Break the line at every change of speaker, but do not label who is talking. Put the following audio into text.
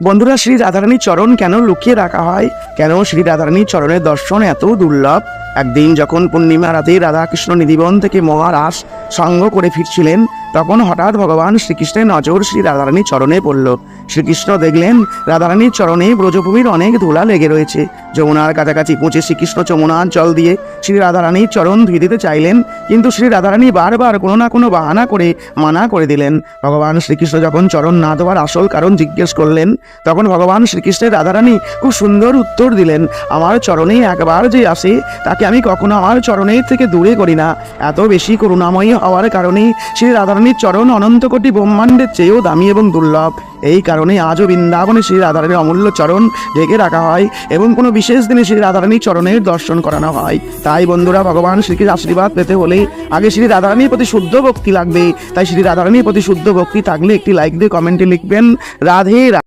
বন্ধুরা, শ্রী রাধারানীর চরণ কেন লুকিয়ে রাখা হয়? কেন শ্রী রাধারানীর চরণের দর্শন এত দুর্লভ? একদিন যখন পূর্ণিমা রাতে রাধাকৃষ্ণ নিধিবন থেকে মহারাস সঙ্গ করে ফিরছিলেন, তখন হঠাৎ ভগবান শ্রীকৃষ্ণের নজর শ্রী রাধারানীর চরণে পড়ল। শ্রীকৃষ্ণ দেখলেন রাধারানীর চরণে ব্রজভূমির অনেক ধুলা লেগে রয়েছে। যমুনার কাছাকাছি পৌঁছে শ্রীকৃষ্ণ যমুনার জল দিয়ে শ্রী রাধারানীর চরণ ধুয়ে দিতে চাইলেন, কিন্তু শ্রী রাধারানী বারবার কোনো না কোনো বাহানা করে মানা করে দিলেন। ভগবান শ্রীকৃষ্ণ যখন চরণ না ধোয়ার আসল কারণ জিজ্ঞেস করলেন, তখন ভগবান শ্রীকৃষ্ণের রাধারানী খুব সুন্দর উত্তর দিলেন, আমার চরণে একবার যে আসে তাকে আমি কখনো আমার চরণের থেকে দূরে করি না। এত বেশি করুণাময়ী হওয়ার কারণেই শ্রী রাধারানীর চরণ অনন্ত কোটি ব্রহ্মাণ্ডের চেয়েও দামি এবং দুর্লভ। এই কারণে আজও বৃন্দাবনে শ্রী রাধারানীর অমূল্য চরণ ঢেকে রাখা হয় এবং কোনো বিশেষ দিনে শ্রী রাধারানীর চরণের দর্শন করানো হয়। তাই বন্ধুরা, ভগবান শ্রীকৃষ্ণের আশীর্বাদ পেতে হলে আগে শ্রী রাধারানীর প্রতি শুদ্ধ ভক্তি লাগবে। তাই শ্রী রাধারানীর প্রতি শুদ্ধ ভক্তি থাকলে একটি লাইক দিয়ে কমেন্টে লিখবেন রাধে রাধে।